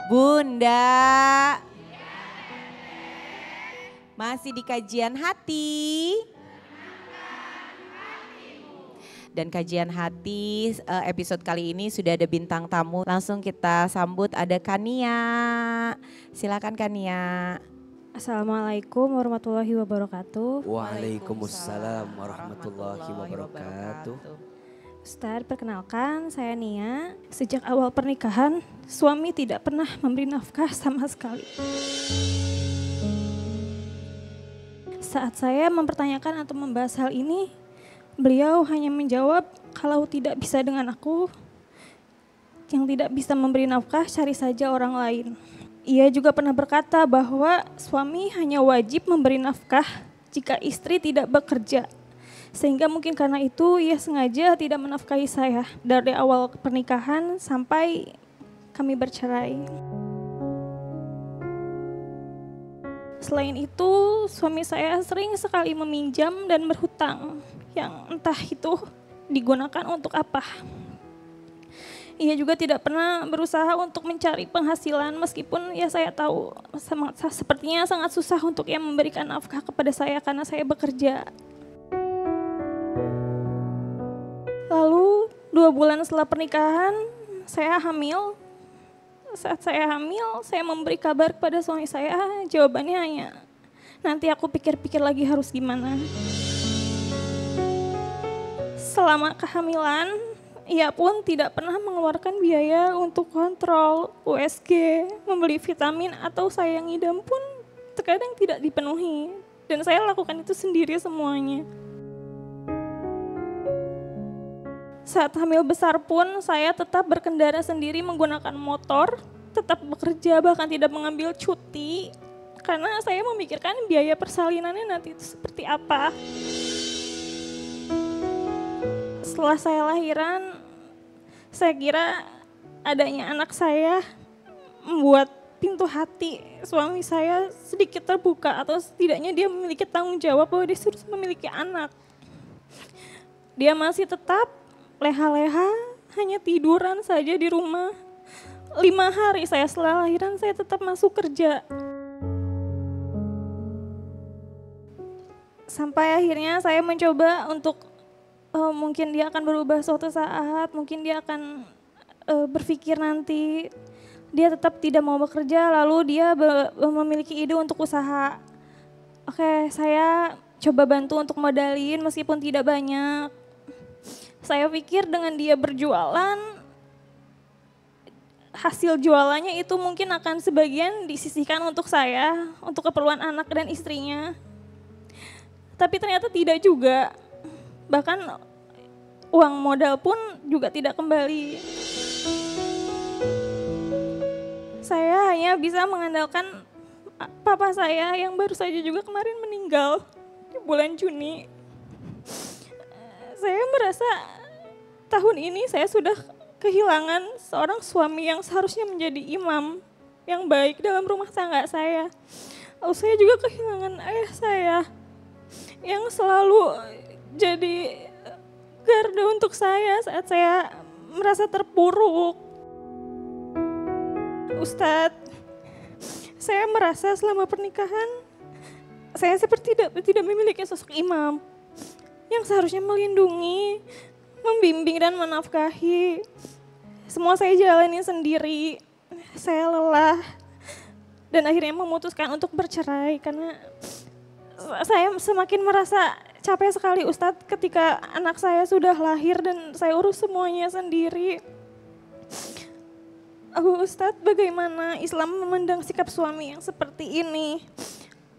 Bunda, masih di kajian hati. Dan kajian hati episode kali ini sudah ada bintang tamu. Langsung kita sambut, ada Kania. Silakan Kania. Assalamualaikum warahmatullahi wabarakatuh. Waalaikumsalam warahmatullahi wabarakatuh. Ustadz, perkenalkan saya Nia. Sejak awal pernikahan, suami tidak pernah memberi nafkah sama sekali. Saat saya mempertanyakan atau membahas hal ini, beliau hanya menjawab kalau tidak bisa dengan aku, yang tidak bisa memberi nafkah cari saja orang lain. Ia juga pernah berkata bahwa suami hanya wajib memberi nafkah jika istri tidak bekerja. Sehingga mungkin karena itu ia sengaja tidak menafkahi saya dari awal pernikahan sampai kami bercerai. Selain itu, suami saya sering sekali meminjam dan berhutang yang entah itu digunakan untuk apa. Ia juga tidak pernah berusaha untuk mencari penghasilan meskipun ya saya tahu sepertinya sangat susah untuk ia memberikan nafkah kepada saya karena saya bekerja. Lalu 2 bulan setelah pernikahan saya hamil. Saat saya hamil saya memberi kabar kepada suami saya, jawabannya hanya nanti aku pikir-pikir lagi harus gimana. Selama kehamilan ia pun tidak pernah mengeluarkan biaya untuk kontrol USG, membeli vitamin atau saya yang ngidam pun terkadang tidak dipenuhi. Dan saya lakukan itu sendiri semuanya. Saat hamil besar pun saya tetap berkendara sendiri menggunakan motor, tetap bekerja bahkan tidak mengambil cuti. Karena saya memikirkan biaya persalinannya nanti itu seperti apa. Setelah saya lahiran, saya kira adanya anak saya membuat pintu hati suami saya sedikit terbuka atau setidaknya dia memiliki tanggung jawab bahwa dia harus memiliki anak. Dia masih tetap leha-leha, hanya tiduran saja di rumah. 5 hari saya setelah lahiran saya tetap masuk kerja. Sampai akhirnya saya mencoba untuk mungkin dia akan berubah suatu saat, mungkin dia akan berpikir nanti. Dia tetap tidak mau bekerja, lalu dia memiliki ide untuk usaha. Oke, saya coba bantu untuk modalin meskipun tidak banyak. Saya pikir dengan dia berjualan, hasil jualannya itu mungkin akan sebagian disisihkan untuk saya, untuk keperluan anak dan istrinya. Tapi ternyata tidak juga. Bahkan uang modal pun juga tidak kembali. Saya hanya bisa mengandalkan papa saya yang baru saja juga kemarin meninggal di bulan Juni. Saya merasa tahun ini saya sudah kehilangan seorang suami yang seharusnya menjadi imam yang baik dalam rumah tangga saya. Lalu saya juga kehilangan ayah saya yang selalu jadi garda untuk saya saat saya merasa terpuruk. Ustadz, saya merasa selama pernikahan saya seperti tidak memiliki sosok imam yang seharusnya melindungi, membimbing dan menafkahi. Semua saya jalani sendiri. Saya lelah dan akhirnya memutuskan untuk bercerai karena saya semakin merasa capek sekali Ustadz ketika anak saya sudah lahir dan saya urus semuanya sendiri. Ustadz, bagaimana Islam memandang sikap suami yang seperti ini?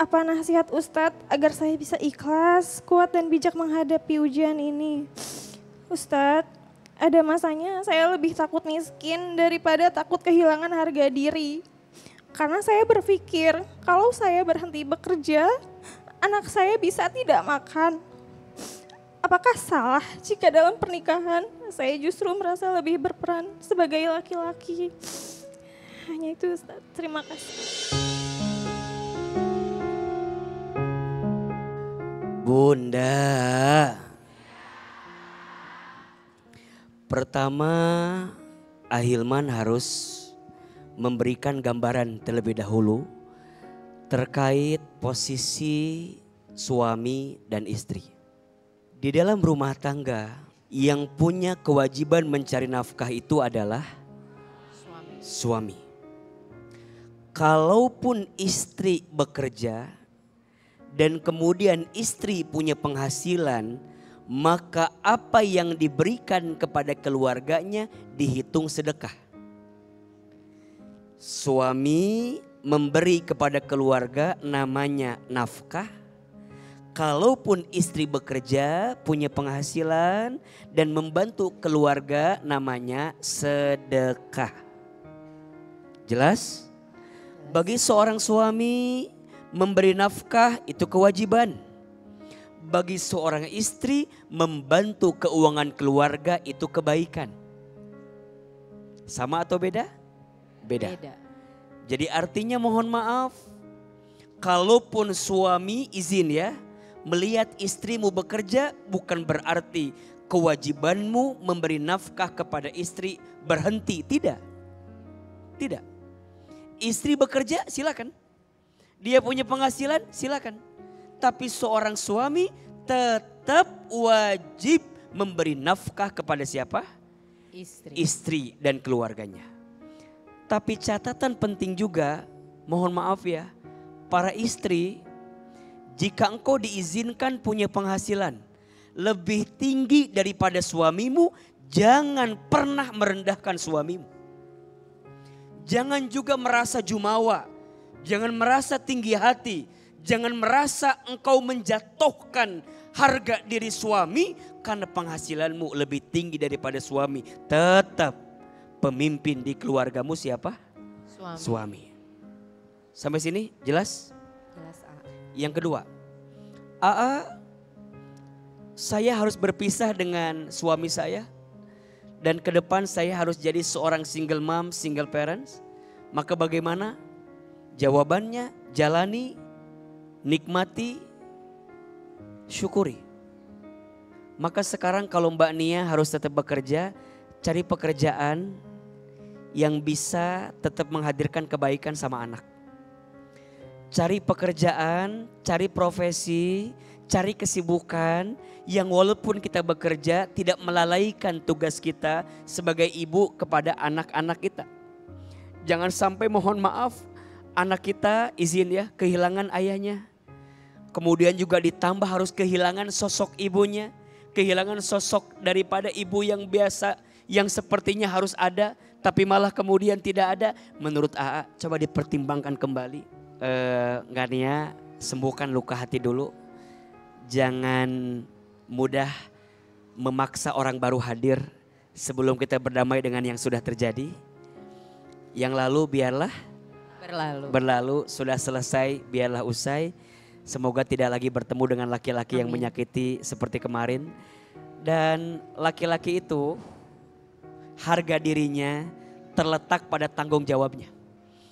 Apa nasihat Ustadz agar saya bisa ikhlas, kuat dan bijak menghadapi ujian ini? Ustadz, ada masanya saya lebih takut miskin daripada takut kehilangan harga diri. Karena saya berpikir kalau saya berhenti bekerja, anak saya bisa tidak makan. Apakah salah jika dalam pernikahan saya justru merasa lebih berperan sebagai laki-laki? Hanya itu Ustadz, terima kasih. Bunda, pertama Ahilman harus memberikan gambaran terlebih dahulu terkait posisi suami dan istri. Di dalam rumah tangga yang punya kewajiban mencari nafkah itu adalah suami. Kalaupun istri bekerja dan kemudian istri punya penghasilan, maka apa yang diberikan kepada keluarganya dihitung sedekah. Suami memberi kepada keluarga namanya nafkah. Kalaupun istri bekerja, punya penghasilan dan membantu keluarga namanya sedekah. Jelas? Bagi seorang suami memberi nafkah itu kewajiban. Bagi seorang istri membantu keuangan keluarga itu kebaikan. Sama atau beda? Beda. Jadi artinya mohon maaf, kalaupun suami izin ya, melihat istrimu bekerja bukan berarti kewajibanmu memberi nafkah kepada istri berhenti. Tidak. Tidak. Istri bekerja silakan. Dia punya penghasilan silakan. Tapi seorang suami tetap wajib memberi nafkah kepada siapa? Istri dan keluarganya. Tapi catatan penting juga, mohon maaf ya, para istri, jika engkau diizinkan punya penghasilan lebih tinggi daripada suamimu, jangan pernah merendahkan suamimu. Jangan juga merasa jumawa, jangan merasa tinggi hati, jangan merasa engkau menjatuhkan harga diri suami karena penghasilanmu lebih tinggi daripada suami. Tetap pemimpin di keluargamu siapa? Suami. Sampai sini jelas? Jelas, Yang kedua, saya harus berpisah dengan suami saya dan ke depan saya harus jadi seorang single mom, single parents. Maka bagaimana? Jawabannya jalani, nikmati, syukuri. Maka sekarang kalau Mbak Nia harus tetap bekerja, cari pekerjaan yang bisa tetap menghadirkan kebaikan sama anak. Cari pekerjaan, cari profesi, cari kesibukan yang walaupun kita bekerja tidak melalaikan tugas kita sebagai ibu kepada anak-anak kita. Jangan sampai mohon maaf anak kita izin ya kehilangan ayahnya. Kemudian juga ditambah harus kehilangan sosok ibunya. Kehilangan sosok daripada ibu yang biasa yang sepertinya harus ada tapi malah kemudian tidak ada. Menurut AA coba dipertimbangkan kembali. Nia, sembuhkan luka hati dulu. Jangan mudah memaksa orang baru hadir sebelum kita berdamai dengan yang sudah terjadi. Yang lalu biarlah berlalu, sudah selesai biarlah usai. Semoga tidak lagi bertemu dengan laki-laki yang menyakiti seperti kemarin. Dan laki-laki itu harga dirinya terletak pada tanggung jawabnya.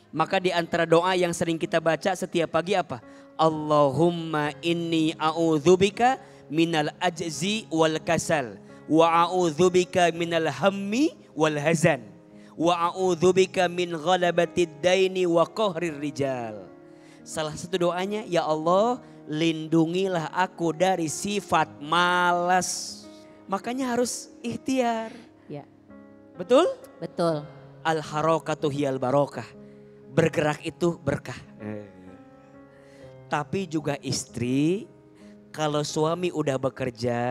Maka di antara doa yang sering kita baca setiap pagi apa? Allahumma inni a'udzubika minal ajzi wal kasal. Wa a'udzubika minal hammi wal hazan. Wa a'udzubika min ghalabatid daini wa qahrir rijal. Salah satu doanya, ya Allah lindungilah aku dari sifat malas. Makanya harus ikhtiar. Ya. Betul? Betul. Al-harakatu hiyal barokah. Bergerak itu berkah. Tapi juga istri, kalau suami udah bekerja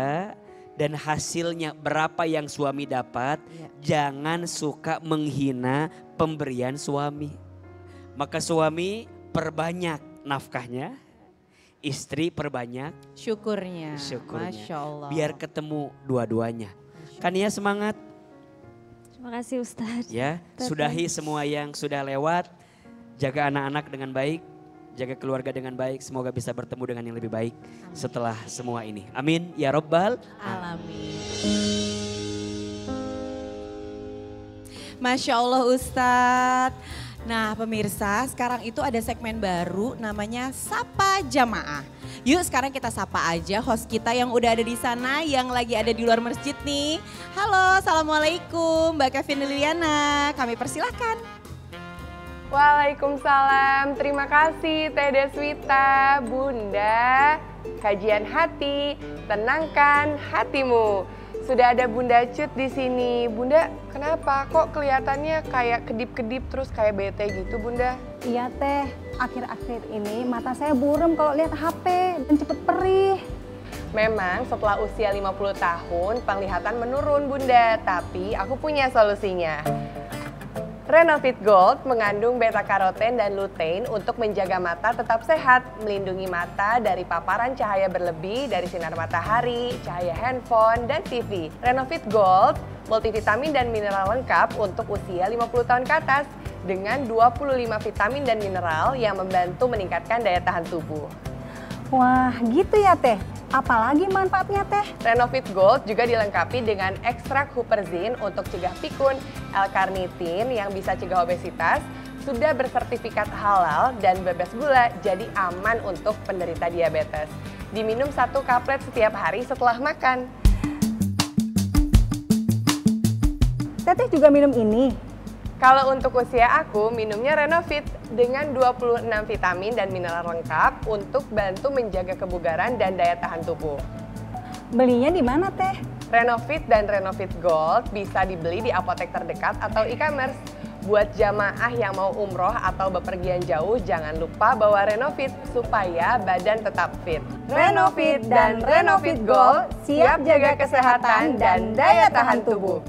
dan hasilnya berapa yang suami dapat, jangan suka menghina pemberian suami. Maka suami perbanyak nafkahnya, istri perbanyak syukurnya. Masya Allah. Biar ketemu dua-duanya. Kania semangat. Terima kasih Ustadz. Ya, sudahi semua yang sudah lewat. Jaga anak-anak dengan baik, jaga keluarga dengan baik. Semoga bisa bertemu dengan yang lebih baik setelah semua ini. Amin ya Rabbal alamin. Masya Allah Ustadz. Nah pemirsa, sekarang itu ada segmen baru namanya Sapa Jamaah. Yuk sekarang kita sapa aja host kita yang udah ada di sana, yang lagi ada di luar masjid nih. Halo, assalamualaikum Mbak Kevin Liliana, kami persilahkan. Waalaikumsalam, terima kasih Teh Deswita. Bunda, kajian hati, tenangkan hatimu. Sudah ada Bunda Cut di sini. Bunda, kenapa kok kelihatannya kayak kedip-kedip terus kayak bete gitu, Bunda? Iya Teh, akhir-akhir ini mata saya buram kalau lihat HP dan cepet perih. Memang setelah usia 50 tahun penglihatan menurun, Bunda, tapi aku punya solusinya. Renovit Gold mengandung beta-karoten dan lutein untuk menjaga mata tetap sehat, melindungi mata dari paparan cahaya berlebih dari sinar matahari, cahaya handphone, dan TV. Renovit Gold multivitamin dan mineral lengkap untuk usia 50 tahun ke atas dengan 25 vitamin dan mineral yang membantu meningkatkan daya tahan tubuh. Wah gitu ya Teh, apalagi manfaatnya Teh? Renovit Gold juga dilengkapi dengan ekstrak huperzin untuk cegah pikun, L-karnitin yang bisa cegah obesitas, sudah bersertifikat halal dan bebas gula, jadi aman untuk penderita diabetes. Diminum 1 kaplet setiap hari setelah makan. Teteh juga minum ini? Kalau untuk usia aku, minumnya Renovit dengan 26 vitamin dan mineral lengkap untuk bantu menjaga kebugaran dan daya tahan tubuh. Belinya di mana Teh? Renovit dan Renovit Gold bisa dibeli di apotek terdekat atau e-commerce. Buat jamaah yang mau umroh atau bepergian jauh, jangan lupa bawa Renovit supaya badan tetap fit. Renovit dan Renovit Gold siap jaga kesehatan dan daya tahan tubuh.